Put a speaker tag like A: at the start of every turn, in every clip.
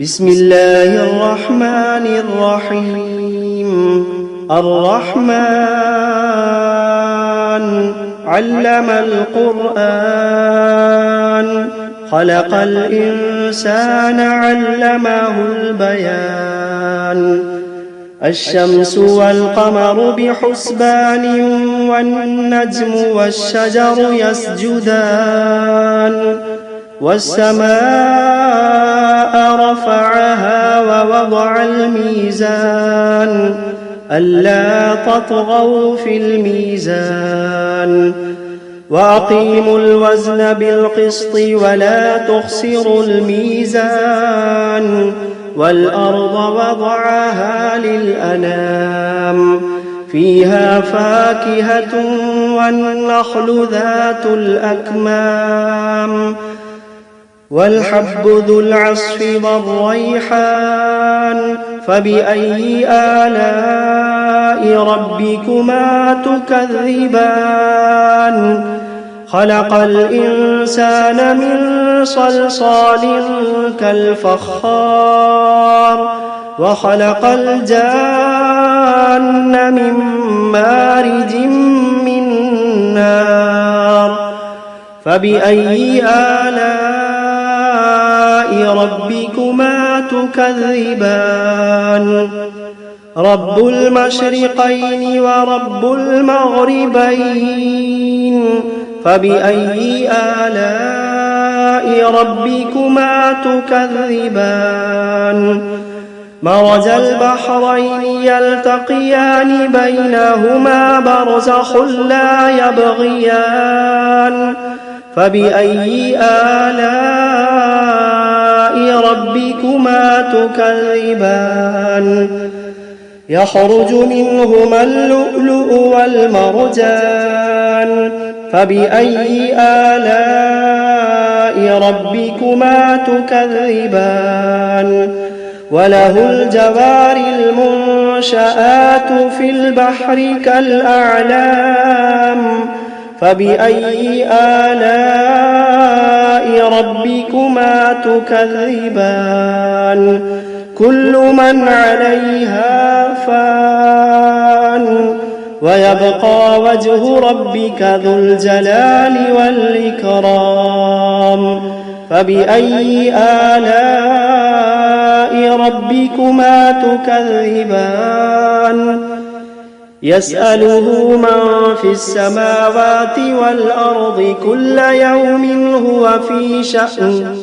A: بسم الله الرحمن الرحيم. الرحمن علم القرآن خلق الإنسان علمه البيان. الشمس والقمر بحسبان والنجم والشجر يسجدان. والسماء رفعها ووضع الميزان ألا تطغوا في الميزان وأقيموا الوزن بالقسط ولا تخسروا الميزان. والأرض وضعها للأنام فيها فاكهة والنخل ذات الأكمام والحب ذو العصف والريحان. فبأي آلاء ربكما تكذبان؟ خلق الإنسان من صلصال كالفخار وخلق الجان من مارج من نار. فبأي آلاء ربكما تكذبان؟ رب المشرقين ورب المغربين. فبأي آلاء ربكما تكذبان؟ مرج البحرين يلتقيان بينهما برزخ لا يبغيان. فبأي آلاء ربكما تكذبان؟ يخرج منهما اللؤلؤ والمرجان. فبأي آلاء ربكما تكذبان؟ وله الجوار المنشآت في البحر كالأعلام. فبأي آلاء ربكما تكذبان؟ كل من عليها فان ويبقى وجه ربك ذو الجلال والإكرام. فبأي آلاء ربكما تكذبان؟ يسأله من في السماوات والأرض كل يوم هو في شأن.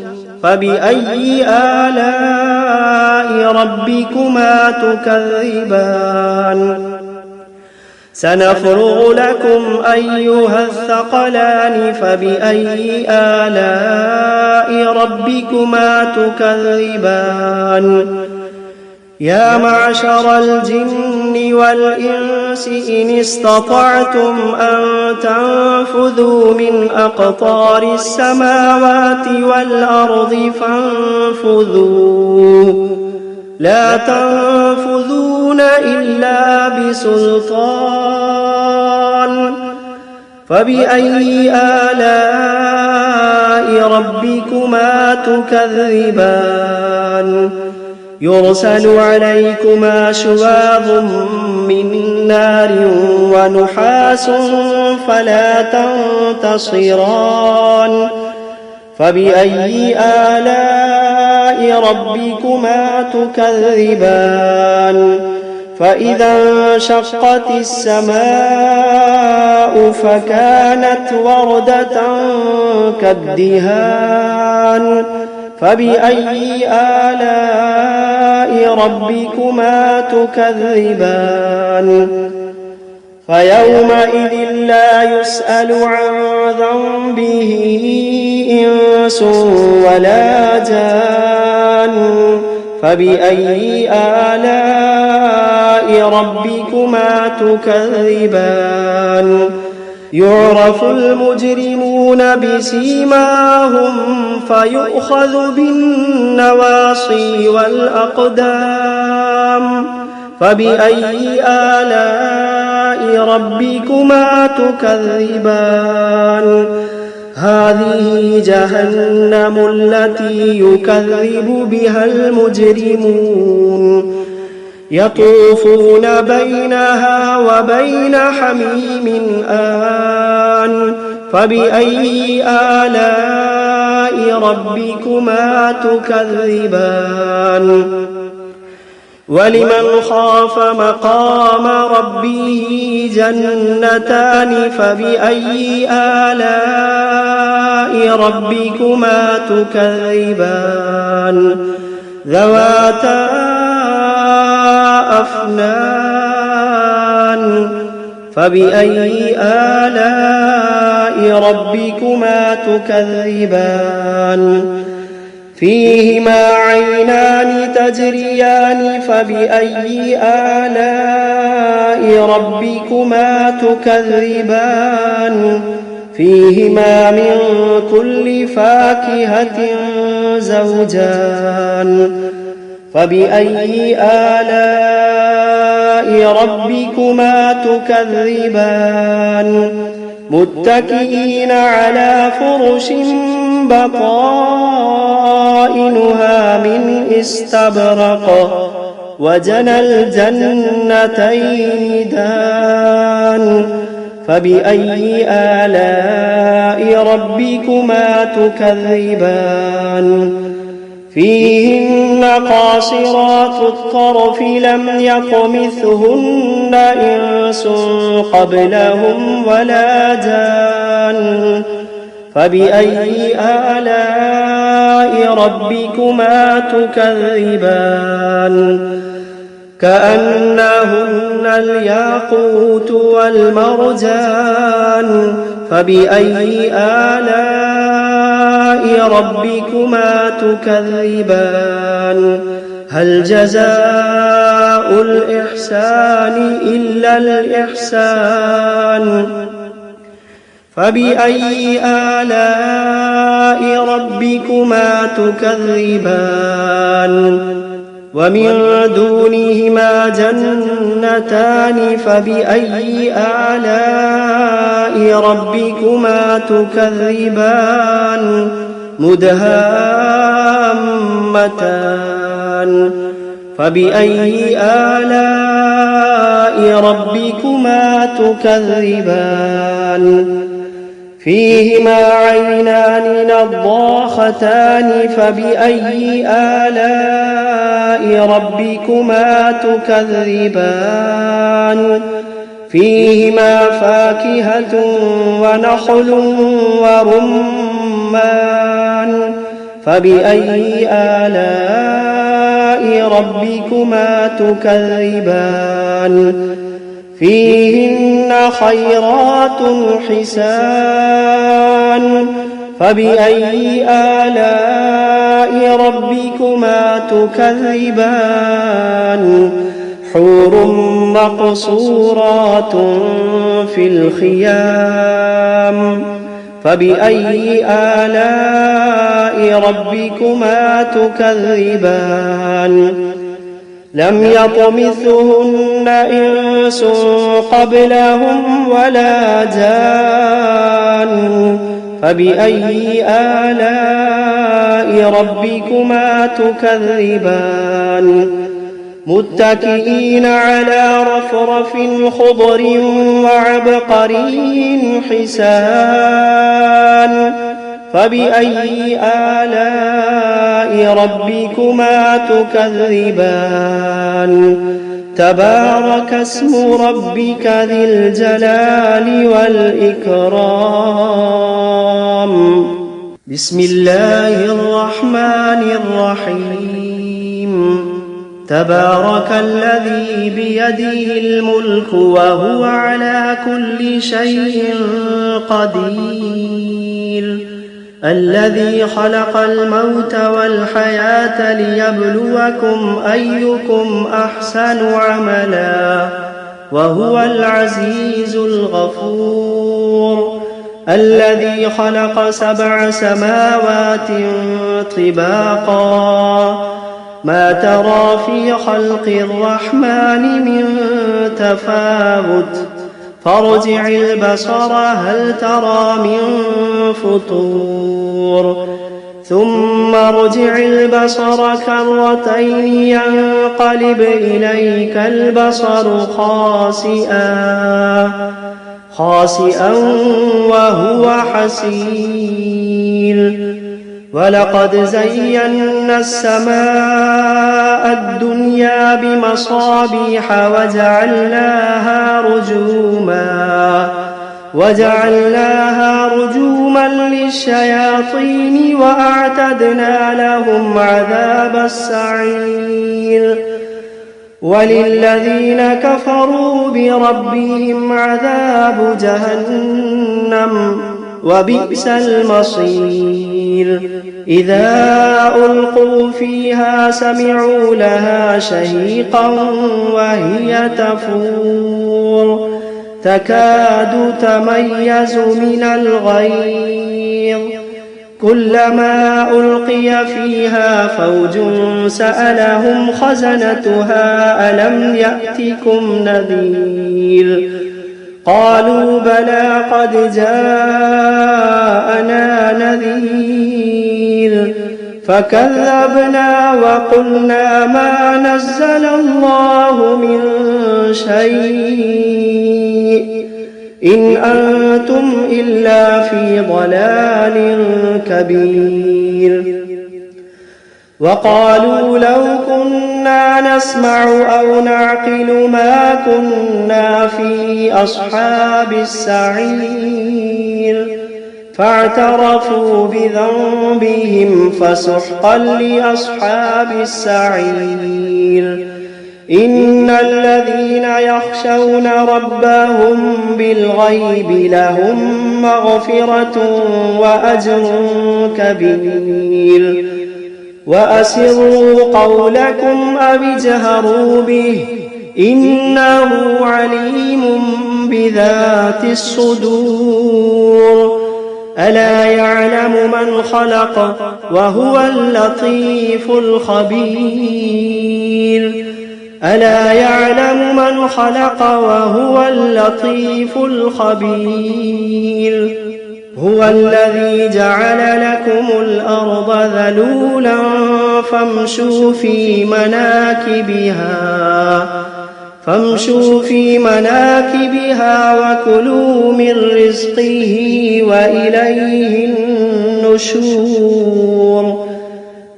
A: فبأي آلاء ربكما تكذبان؟ سنفرغ لكم أيها الثقلان. فبأي آلاء ربكما تكذبان؟ يا معشر الجن والإنس إن استطعتم أن تنفذوا من أقطار السماوات والأرض فانفذوا لا تنفذون إلا بسلطان. فبأي آلاء ربكما تكذبان؟ يرسل عليكما شواظ من نار ونحاس فلا تنتصران. فبأي آلاء ربكما تكذبان؟ فإذا انشقت السماء فكانت وردة كالدهان. فبأي آلاء ربكما تكذبان؟ فيومئذ لا يسأل عن ذنبه إنس ولا جان. فبأي آلاء ربكما تكذبان؟ يعرف المجرمون بسيماهم فيؤخذ بالنواصي والأقدام. فبأي آلاء ربكما تكذبان؟ هذه جهنم التي يكذب بها المجرمون يطوفون بينها وبين حميم آن فبأي آلاء ربكما تكذبان ولمن خاف مقام ربه جنتان فبأي آلاء ربكما تكذبان ذواتا أفنان فبأي آلاء ربكما تكذبان فيهما عينان تجريان فبأي آلاء ربكما تكذبان فيهما من كل فاكهة زوجان فبأي آلاء ربكما تكذبان متكئين على فرش بطائنها من استبرق وجنى الجنتين دان فبأي آلاء ربكما تكذبان فيهن قاصرات الطرف لم يطمثهن إنس قبلهم ولا جان فبأي آلاء ربكما تكذبان كأنهن الياقوت والمرجان فبأي آلاء ربكما تكذبان هل جزاء الإحسان إلا الإحسان فبأي آلاء ربكما تكذبان ومن دونهما جنتان فبأي آلاء ربكما تكذبان مدهامتان فبأي آلاء ربكما تكذبان فيهما عينان نضاختان فبأي آلاء ربكما تكذبان فيهما فاكهة ونخل ورمان فبأي آلاء ربكما تكذبان فيهن خيرات حسان فبأي آلاء ربكما تكذبان حور مقصورات في الخيام فبأي آلاء ربكما تكذبان لم يطمثهن إنس قبلهم ولا جان فبأي آلاء ربكما تكذبان متكئين على رفرف خضر وعبقري حسان فبأي آلاء ربكما تكذبان تبارك اسم ربك ذي الجلال والإكرام بسم الله الرحمن الرحيم تبارك الذي بيده الملك وهو على كل شيء قدير الذي خلق الموت والحياة ليبلوكم أيكم أحسن عملا وهو العزيز الغفور الذي خلق 7 سماوات طباقا ما ترى في خلق الرحمن من تفاوت فارجع البصر هل ترى من فطور ثم ارجع البصر كرتين ينقلب إليك البصر خاسئا وهو حسير ولقد زينا السماء الدنيا بمصابيح وجعلناها رجوما للشياطين وأعتدنا لهم عذاب السعير وللذين كفروا بربهم عذاب جهنم وبئس المصير إذا ألقوا فيها سمعوا لها شهيقا وهي تفور تكاد تميز من الغيظ كلما ألقي فيها فوج سألهم خزنتها ألم يأتكم نذير قالوا بلى قد جاءنا نذير فكذبنا وقلنا ما نزل الله من شيء إن أنتم إلا في ضلال كبير وقالوا لو كنا نسمع أو نعقل ما كنا في أصحاب السعير فاعترفوا بذنبهم فسحقا لأصحاب السعير إن الذين يخشون ربهم بالغيب لهم مغفرة وأجر كبير وأسروا قولكم أو اجهروا به إنه عليم بذات الصدور ألا يعلم من خلق وهو اللطيف الخبير ألا يعلم من خلق وهو اللطيف الخبير هو الذي جعل لكم الأرض ذلولا فامشوا في مناكبها وكلوا من رزقه وإليه النشور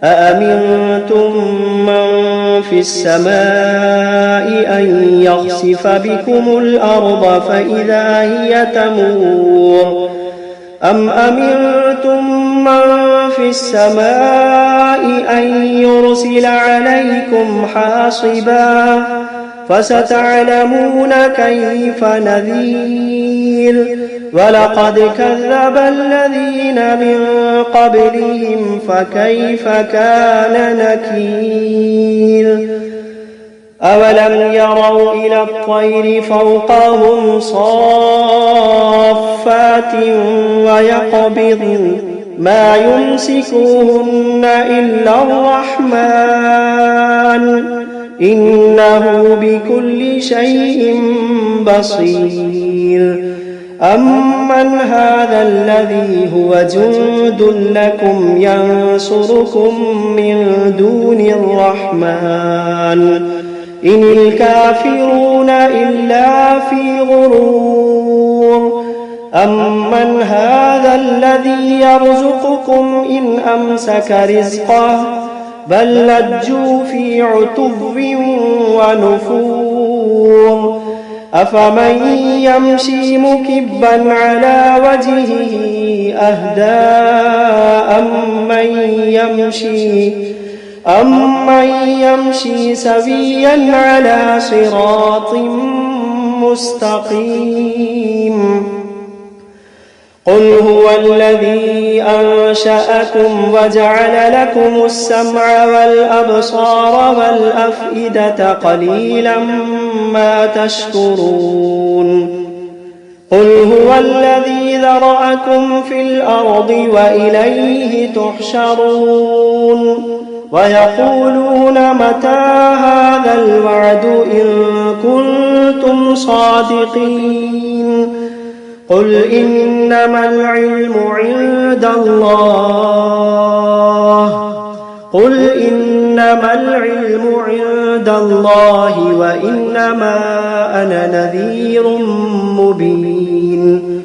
A: أأمنتم من في السماء أن يخسف بكم الأرض فإذا هي تمور أم أمنتم من في السماء أن يرسل عليكم حاصبا فستعلمون كيف نذير ولقد كذب الذين من قبلهم فكيف كان نكير أولم يروا إلى الطير فوقهم صافات ويقبضن ما يمسكوهن إلا الرحمن إنه بكل شيء بصير أمن هذا الذي هو جند لكم ينصركم من دون الرحمن إن الكافرون إلا في غرور أمن هذا الذي يرزقكم إن أمسك رزقه بل لجوا في عتب ونفور أفمن يمشي مكبا على وجهه أهدى أمن يمشي سويا على صراط مستقيم قل هو الذي أنشأكم وجعل لكم السمع والأبصار والأفئدة قليلا ما تشكرون قل هو الذي ذرأكم في الأرض وإليه تحشرون ويقولون متى هذا الوعد إن كنتم صادقين قل إنما العلم عند الله وإنما أنا نذير مبين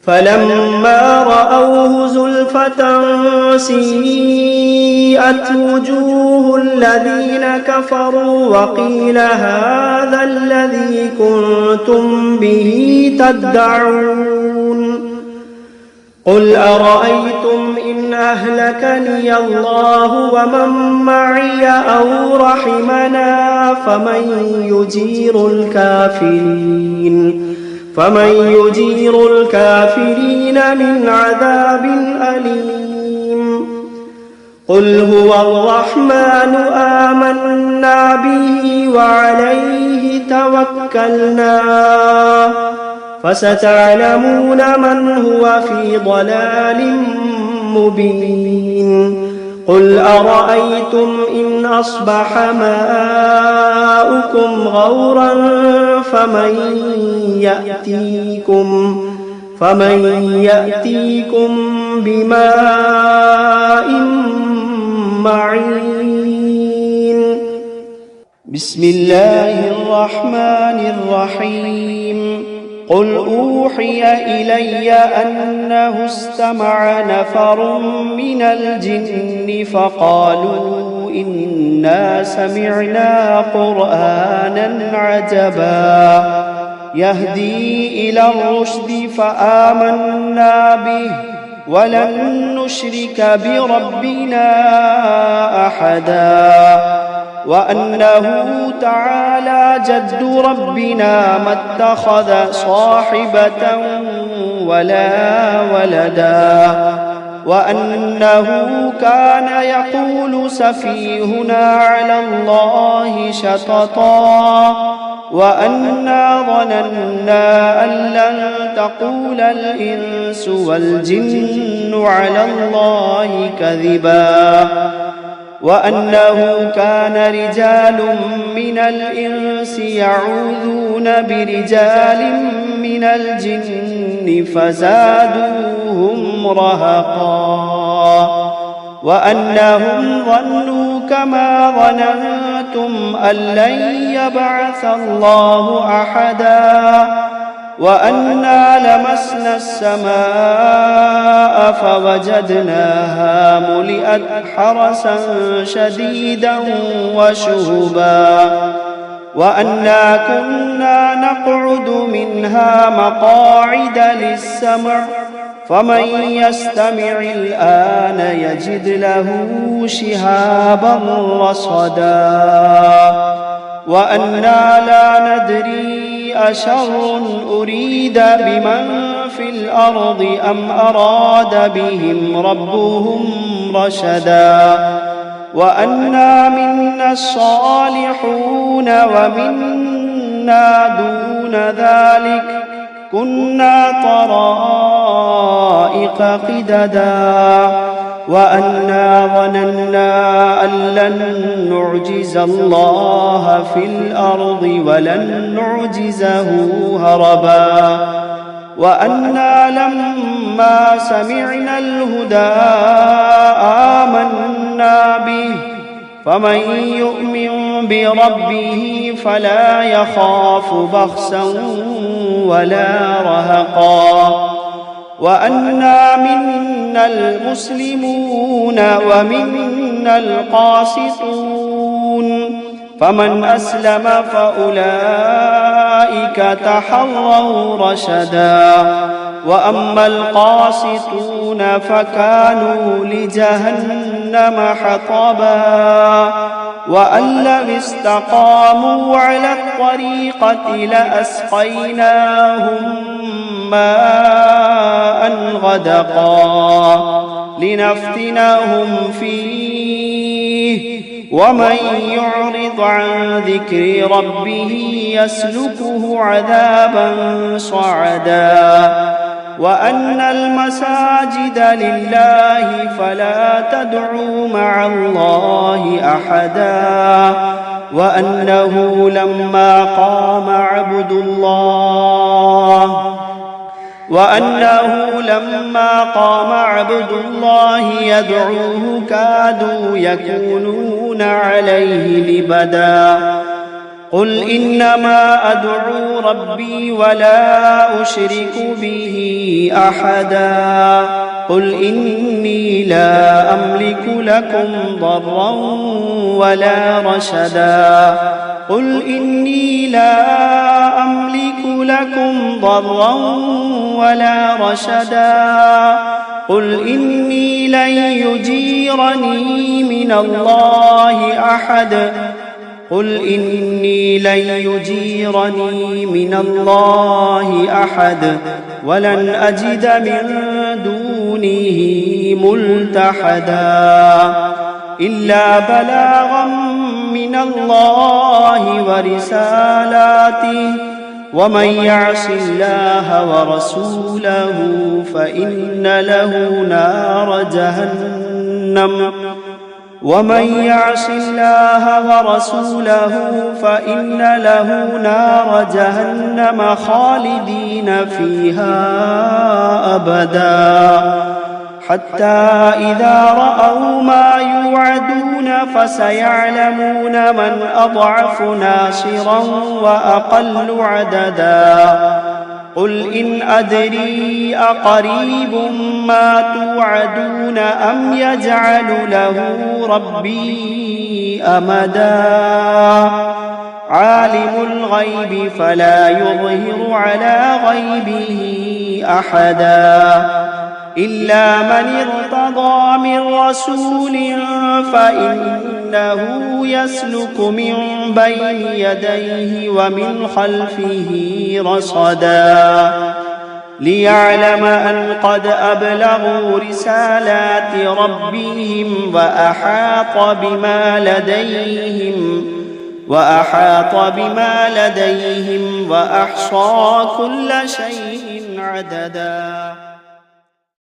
A: فلما رأوه زلفة سيئت وجوه الذين كفروا وقيل هذا الذي كنتم به تدعون قل أرأيتم إن أهلكني الله ومن معي أو رحمنا فمن يجير الكافرين من عذاب أليم قل هو الرحمن آمنا به وعليه توكلنا فستعلمون من هو في ضلال مبين قل أرأيتم إن أصبح ماؤكم غورا فمن يأتيكم بماء معين بسم الله الرحمن الرحيم قل أوحي إلي أنه استمع نفر من الجن فقالوا إنا سمعنا قرآنا عجبا يهدي إلى الرشد فآمنا به ولن نشرك بربنا أحدا وأنه تعالى جد ربنا ما اتخذ صاحبة ولا ولدا وأنه كان يقول سفيهنا على الله شططا وأنا ظننا أن لن تقول الإنس والجن على الله كذبا وأنه كان رجال من الإنس يعوذون برجال من الجن فزادوهم رهقا وأنهم ظنوا كما ظننتم أن لن يبعث الله أحدا وأنا لمسنا السماء فوجدناها ملئت حرسا شديدا وشهبا وأنا كنا نقعد منها مقاعد للسمع فمن يستمع الآن يجد له شهابا رصدا وأنا لا ندري أشر أريد بمن في الأرض أم أراد بهم ربهم رشدا وأنا منا الصالحون ومنا دون ذلك كنا طرائق قددا وأنا ظننا أن لن نعجز الله في الأرض ولن نعجزه هربا وأنا لما سمعنا الهدى آمنا به فمن يؤمن بربه فلا يخاف بخسا ولا رهقا وأنا منا المسلمون ومنا القاسطون فمن أسلم فأولئك تحروا رشدا وأما القاسطون فكانوا لجهنم حطبا وأن لو استقاموا على الطريقة لأسقيناهم ماء غدقا لنفتنهم فيه ومن يعرض عن ذكر ربه يسلكه عذابا صعدا وأن المساجد لله فلا تدعوا مع الله أحدا وأنه لما قام عبد الله يدعوه كادوا يكونون عليه لبدا. قل إنما أدعو ربي ولا أشرك به أحدا. قل إني لا أملك لكم ضرا ولا رشدا. قل إني لا أملك لكم ضرا ولا رشدا. قل إني لن يجيرني من الله أحد. قل إني لن يجيرني من الله أحد ولن أجد من دونه ملتحدا إلا بلاغا من الله ورسالاته ومن يعص الله ورسوله فإن له نار جهنم خالدين فيها أبدا. حتى إذا رأوا ما يوعدون فسيعلمون من أضعف ناصرا وأقل عددا. قل إن أدري أقريب ما توعدون أم يجعل له ربي أمدا. عالم الغيب فلا يظهر على غيبه أحدا إلا من ارتضى من رسول فإنه يسلك من بين يديه ومن خلفه رصدا ليعلم أن قد أبلغوا رسالات ربهم وأحاط بما لديهم وأحصى كل شيء عددا.